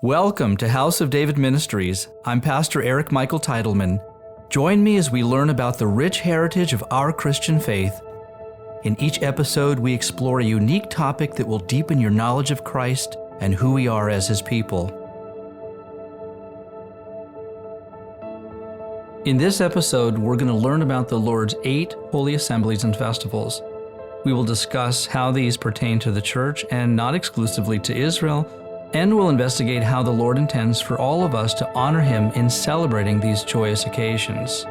Welcome to House of David Ministries. I'm Pastor Eric Michael Titleman. Join me as we learn about the rich heritage of our Christian faith. In each episode, we explore a unique topic that will deepen your knowledge of Christ and who we are as His people. In this episode, we're going to learn about the Lord's 8 holy assemblies and festivals. We will discuss how these pertain to the church and not exclusively to Israel, and we'll investigate how the Lord intends for all of us to honor Him in celebrating these joyous occasions.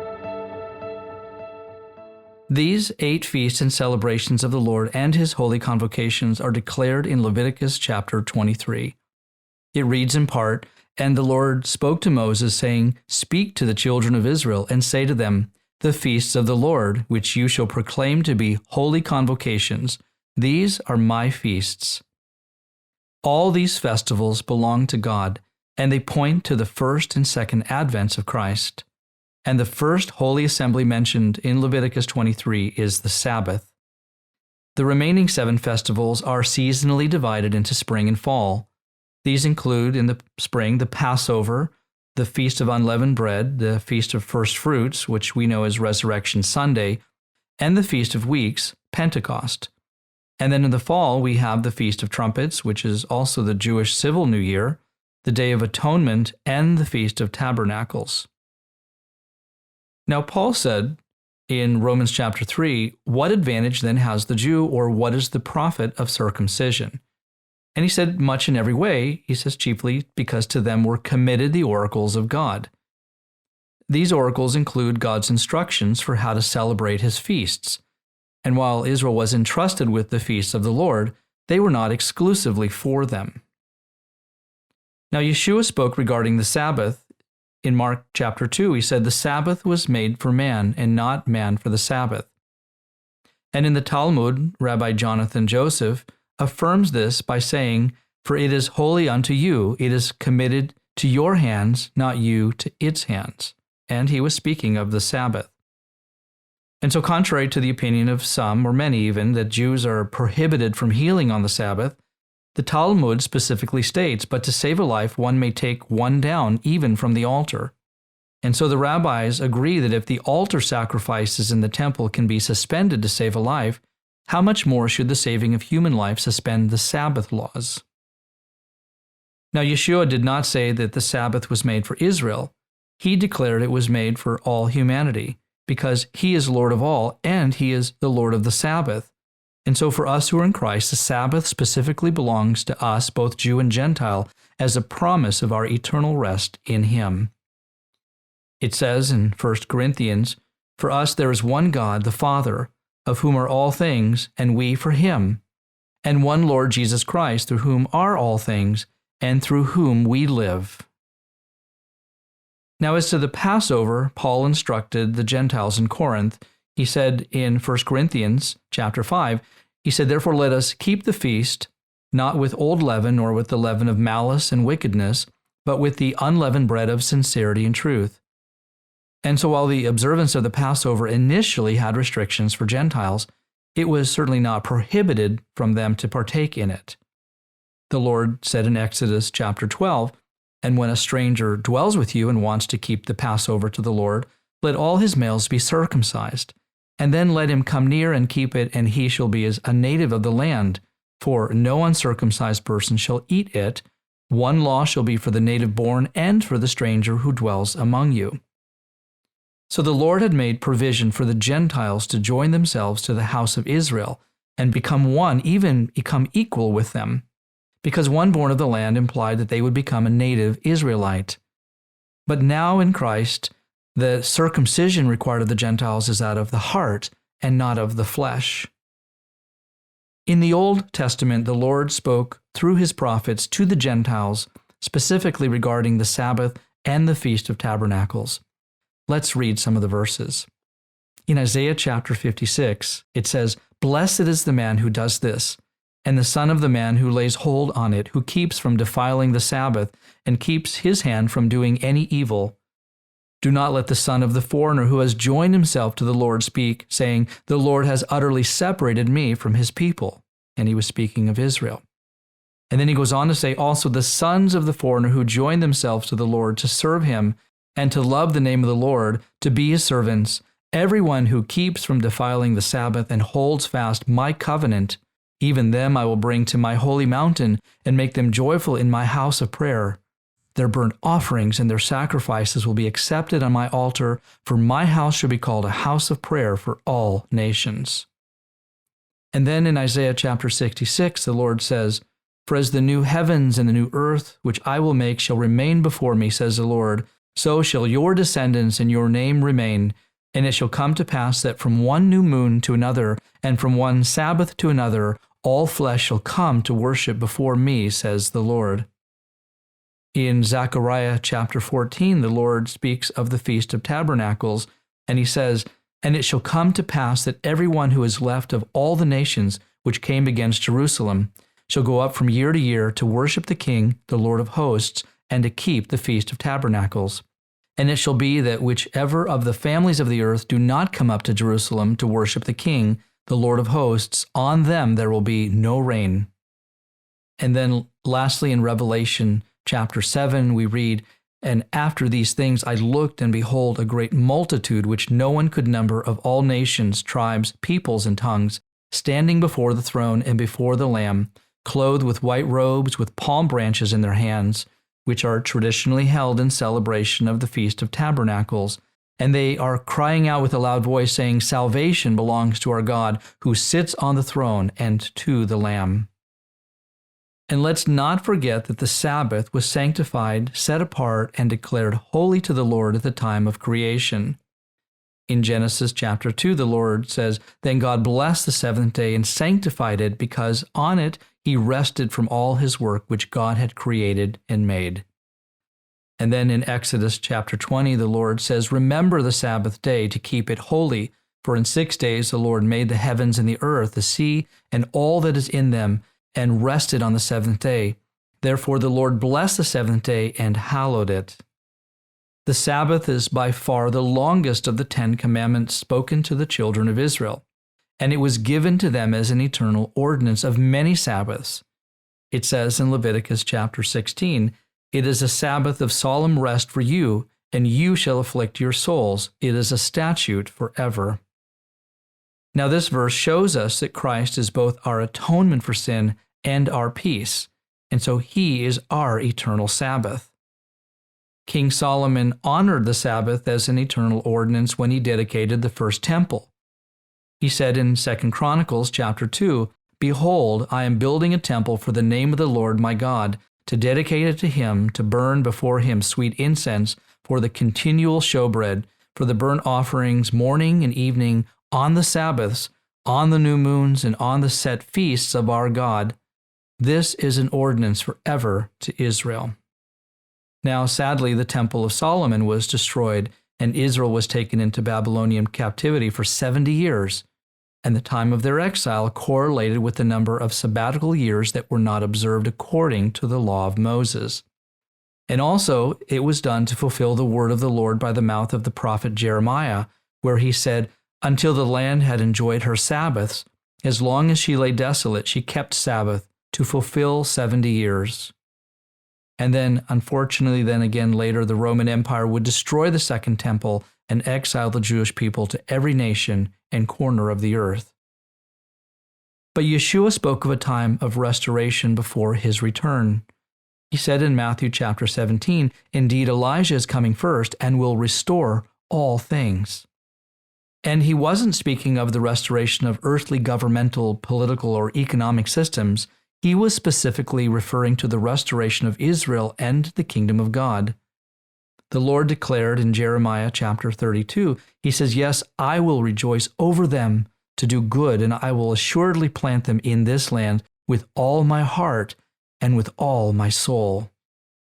These 8 feasts and celebrations of the Lord and His holy convocations are declared in Leviticus chapter 23. It reads in part, "And the Lord spoke to Moses, saying, Speak to the children of Israel, and say to them, The feasts of the Lord, which you shall proclaim to be holy convocations, these are my feasts." All these festivals belong to God, and they point to the first and second advents of Christ. And the first holy assembly mentioned in Leviticus 23 is the Sabbath. The remaining 7 festivals are seasonally divided into spring and fall. These include in the spring the Passover, the Feast of Unleavened Bread, the Feast of First Fruits, which we know as Resurrection Sunday, and the Feast of Weeks, Pentecost. And then in the fall, we have the Feast of Trumpets, which is also the Jewish Civil New Year, the Day of Atonement, and the Feast of Tabernacles. Now, Paul said in Romans chapter 3, what advantage then has the Jew, or what is the profit of circumcision? And he said, much in every way. He says, chiefly because to them were committed the oracles of God. These oracles include God's instructions for how to celebrate His feasts. And while Israel was entrusted with the feasts of the Lord, they were not exclusively for them. Now, Yeshua spoke regarding the Sabbath. In Mark chapter 2, he said, The Sabbath was made for man, and not man for the Sabbath. And in the Talmud, Rabbi Jonathan Joseph affirms this by saying, For it is holy unto you, it is committed to your hands, not you to its hands. And he was speaking of the Sabbath. And so contrary to the opinion of some, or many even, that Jews are prohibited from healing on the Sabbath, the Talmud specifically states, but to save a life, one may take one down, even from the altar. And so the rabbis agree that if the altar sacrifices in the temple can be suspended to save a life, how much more should the saving of human life suspend the Sabbath laws? Now, Yeshua did not say that the Sabbath was made for Israel. He declared it was made for all humanity, because He is Lord of all, and He is the Lord of the Sabbath. And so for us who are in Christ, the Sabbath specifically belongs to us, both Jew and Gentile, as a promise of our eternal rest in Him. It says in 1 Corinthians, For us there is one God, the Father, of whom are all things, and we for Him, and one Lord Jesus Christ, through whom are all things, and through whom we live. Now, as to the Passover, Paul instructed the Gentiles in Corinth. He said in 1 Corinthians chapter 5, he said, Therefore let us keep the feast, not with old leaven, nor with the leaven of malice and wickedness, but with the unleavened bread of sincerity and truth. And so while the observance of the Passover initially had restrictions for Gentiles, it was certainly not prohibited from them to partake in it. The Lord said in Exodus chapter 12, And when a stranger dwells with you and wants to keep the Passover to the Lord, let all his males be circumcised, and then let him come near and keep it, and he shall be as a native of the land. For no uncircumcised person shall eat it. One law shall be for the native born and for the stranger who dwells among you. So the Lord had made provision for the Gentiles to join themselves to the house of Israel and become one, even become equal with them, because one born of the land implied that they would become a native Israelite. But now in Christ, the circumcision required of the Gentiles is that of the heart and not of the flesh. In the Old Testament, the Lord spoke through His prophets to the Gentiles, specifically regarding the Sabbath and the Feast of Tabernacles. Let's read some of the verses. In Isaiah chapter 56, it says, Blessed is the man who does this, and the son of the man who lays hold on it, who keeps from defiling the Sabbath, and keeps his hand from doing any evil. Do not let the son of the foreigner who has joined himself to the Lord speak, saying, The Lord has utterly separated me from His people. And he was speaking of Israel. And then he goes on to say, also the sons of the foreigner who join themselves to the Lord to serve him and to love the name of the Lord, to be his servants, everyone who keeps from defiling the Sabbath and holds fast my covenant, even them I will bring to my holy mountain and make them joyful in my house of prayer. Their burnt offerings and their sacrifices will be accepted on my altar, for my house shall be called a house of prayer for all nations. And then in Isaiah chapter 66, the Lord says, for as the new heavens and the new earth, which I will make, shall remain before me, says the Lord, so shall your descendants and your name remain. And it shall come to pass that from one new moon to another, and from one Sabbath to another, all flesh shall come to worship before me, says the Lord. In Zechariah chapter 14, the Lord speaks of the Feast of Tabernacles, and he says, and it shall come to pass that everyone who is left of all the nations which came against Jerusalem shall go up from year to year to worship the King, the Lord of hosts, and to keep the Feast of Tabernacles. And it shall be that whichever of the families of the earth do not come up to Jerusalem to worship the King, the Lord of hosts, on them there will be no rain. And then lastly in Revelation chapter 7, we read, and after these things I looked, and behold, a great multitude which no one could number, of all nations, tribes, peoples, and tongues, standing before the throne and before the Lamb, clothed with white robes, with palm branches in their hands, which are traditionally held in celebration of the Feast of Tabernacles. And they are crying out with a loud voice, saying, salvation belongs to our God, who sits on the throne, and to the Lamb. And let's not forget that the Sabbath was sanctified, set apart, and declared holy to the Lord at the time of creation. In Genesis chapter 2, the Lord says, then God blessed the seventh day and sanctified it, because on it he rested from all his work which God had created and made. And then in Exodus chapter 20, the Lord says, remember the Sabbath day to keep it holy, for in 6 days the Lord made the heavens and the earth, the sea, and all that is in them, and rested on the seventh day. Therefore the Lord blessed the seventh day and hallowed it. The Sabbath is by far the longest of the 10 commandments spoken to the children of Israel, and it was given to them as an eternal ordinance of many Sabbaths. It says in Leviticus chapter 16, it is a Sabbath of solemn rest for you, and you shall afflict your souls. It is a statute forever. Now this verse shows us that Christ is both our atonement for sin and our peace, and so he is our eternal Sabbath. King Solomon honored the Sabbath as an eternal ordinance when he dedicated the first temple. He said in 2 Chronicles chapter 2, behold, I am building a temple for the name of the Lord my God, to dedicate it to him, to burn before him sweet incense, for the continual showbread, for the burnt offerings morning and evening, on the Sabbaths, on the new moons, and on the set feasts of our God. This is an ordinance forever to Israel. Now, sadly, the Temple of Solomon was destroyed, and Israel was taken into Babylonian captivity for 70 years, and the time of their exile correlated with the number of sabbatical years that were not observed according to the law of Moses. And also, it was done to fulfill the word of the Lord by the mouth of the prophet Jeremiah, where he said, until the land had enjoyed her Sabbaths, as long as she lay desolate, she kept Sabbath to fulfill 70 years. And then, unfortunately, then again later, the Roman Empire would destroy the Second Temple and exile the Jewish people to every nation and corner of the earth. But Yeshua spoke of a time of restoration before his return. He said in Matthew chapter 17, indeed, Elijah is coming first and will restore all things. And he wasn't speaking of the restoration of earthly governmental, political, or economic systems. He was specifically referring to the restoration of Israel and the kingdom of God. The Lord declared in Jeremiah chapter 32, he says, yes, I will rejoice over them to do good, and I will assuredly plant them in this land with all my heart and with all my soul.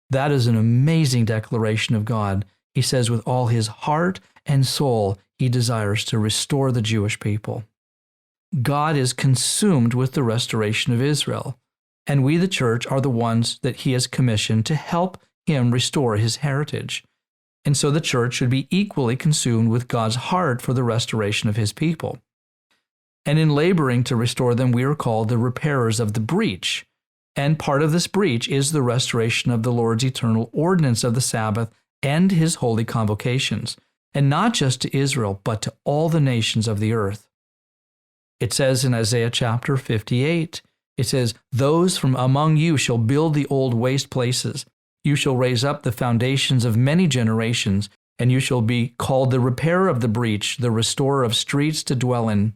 That is an amazing declaration of God. He says with all his heart and soul, he desires to restore the Jewish people. God is consumed with the restoration of Israel, and we, the church, are the ones that he has commissioned to help him restore his heritage. And so the church should be equally consumed with God's heart for the restoration of his people. And in laboring to restore them, we are called the repairers of the breach. And part of this breach is the restoration of the Lord's eternal ordinance of the Sabbath and his holy convocations, and not just to Israel, but to all the nations of the earth. It says in Isaiah chapter 58, it says, "Those from among you shall build the old waste places. You shall raise up the foundations of many generations, and you shall be called the repairer of the breach, the restorer of streets to dwell in.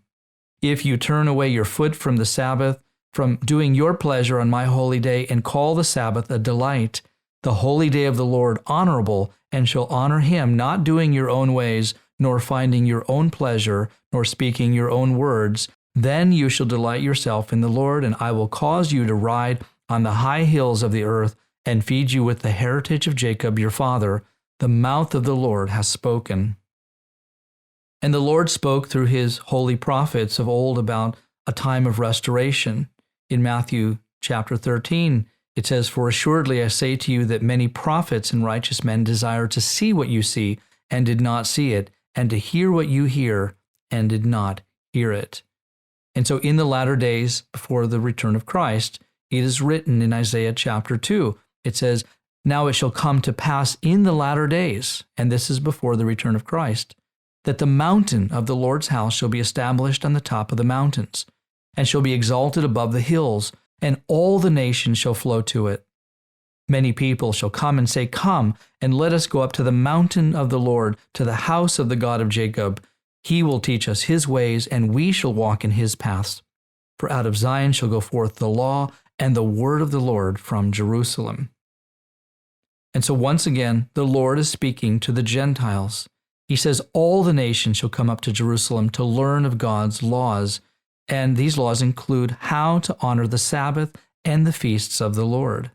If you turn away your foot from the Sabbath, from doing your pleasure on my holy day, and call the Sabbath a delight, the holy day of the Lord honorable, and shall honor him, not doing your own ways, nor finding your own pleasure, nor speaking your own words, then you shall delight yourself in the Lord, and I will cause you to ride on the high hills of the earth, and feed you with the heritage of Jacob your father. The mouth of the Lord has spoken." And the Lord spoke through his holy prophets of old about a time of restoration. In Matthew chapter 13, it says, "For assuredly I say to you that many prophets and righteous men desire to see what you see, and did not see it, and to hear what you hear, and did not hear it." And so in the latter days, before the return of Christ, it is written in Isaiah chapter 2, it says, "Now it shall come to pass in the latter days," and this is before the return of Christ, "that the mountain of the Lord's house shall be established on the top of the mountains, and shall be exalted above the hills, and all the nations shall flow to it. Many people shall come and say, 'Come, and let us go up to the mountain of the Lord, to the house of the God of Jacob. He will teach us his ways, and we shall walk in his paths. For out of Zion shall go forth the law and the word of the Lord from Jerusalem." And so once again, the Lord is speaking to the Gentiles. He says all the nations shall come up to Jerusalem to learn of God's laws, and these laws include how to honor the Sabbath and the feasts of the Lord.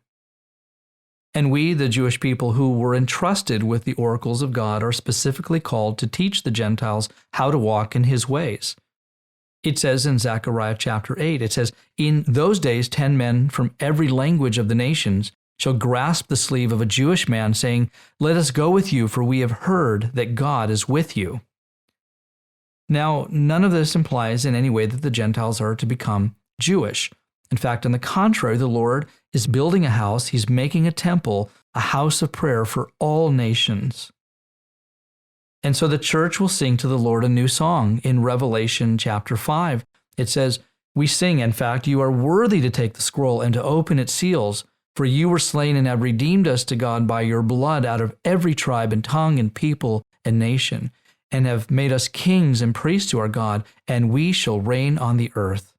And we, the Jewish people who were entrusted with the oracles of God, are specifically called to teach the Gentiles how to walk in his ways. It says in Zechariah chapter 8, it says, "In those days 10 men from every language of the nations shall grasp the sleeve of a Jewish man, saying, 'Let us go with you, for we have heard that God is with you.'" Now, none of this implies in any way that the Gentiles are to become Jewish. In fact, on the contrary, the Lord is building a house, he's making a temple, a house of prayer for all nations. And so the church will sing to the Lord a new song. In Revelation chapter 5, it says, "We sing, in fact, you are worthy to take the scroll and to open its seals, for you were slain and have redeemed us to God by your blood out of every tribe and tongue and people and nation, and have made us kings and priests to our God, and we shall reign on the earth."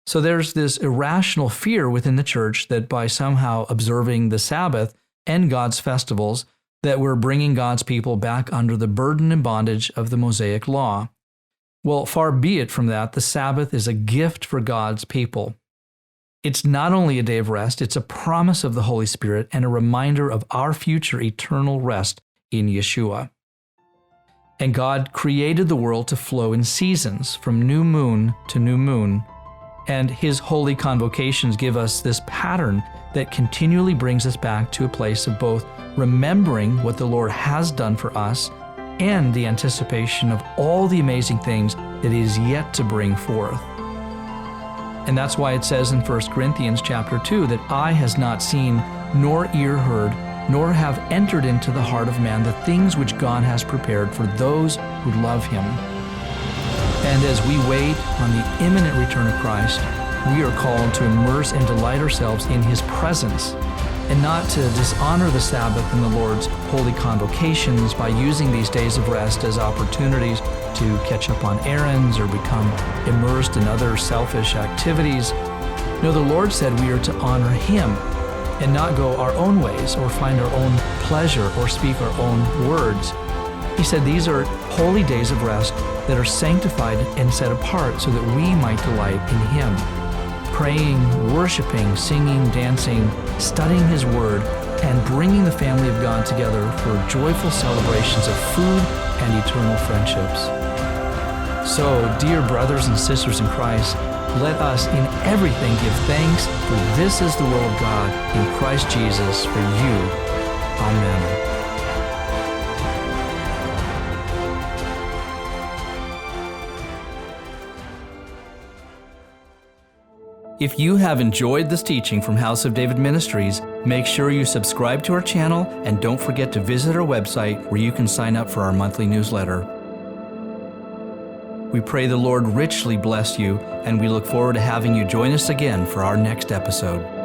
So there's this irrational fear within the church that by somehow observing the Sabbath and God's festivals, that we're bringing God's people back under the burden and bondage of the Mosaic law. Well, far be it from that. The Sabbath is a gift for God's people. It's not only a day of rest, it's a promise of the Holy Spirit and a reminder of our future eternal rest in Yeshua. And God created the world to flow in seasons, from new moon to new moon. And his holy convocations give us this pattern that continually brings us back to a place of both remembering what the Lord has done for us and the anticipation of all the amazing things that he is yet to bring forth. And that's why it says in 1 Corinthians chapter 2 that eye has not seen, nor ear heard, nor have entered into the heart of man the things which God has prepared for those who love him. And as we wait on the imminent return of Christ, we are called to immerse and delight ourselves in his presence, and not to dishonor the Sabbath and the Lord's holy convocations by using these days of rest as opportunities to catch up on errands or become immersed in other selfish activities. No, the Lord said we are to honor him and not go our own ways or find our own pleasure or speak our own words. He said these are holy days of rest that are sanctified and set apart so that we might delight in him, praying, worshiping, singing, dancing, studying his word, and bringing the family of God together for joyful celebrations of food and eternal friendships. So, dear brothers and sisters in Christ, let us in everything give thanks, for this is the will of God in Christ Jesus for you. Amen. If you have enjoyed this teaching from House of David Ministries, make sure you subscribe to our channel and don't forget to visit our website where you can sign up for our monthly newsletter. We pray the Lord richly bless you, and we look forward to having you join us again for our next episode.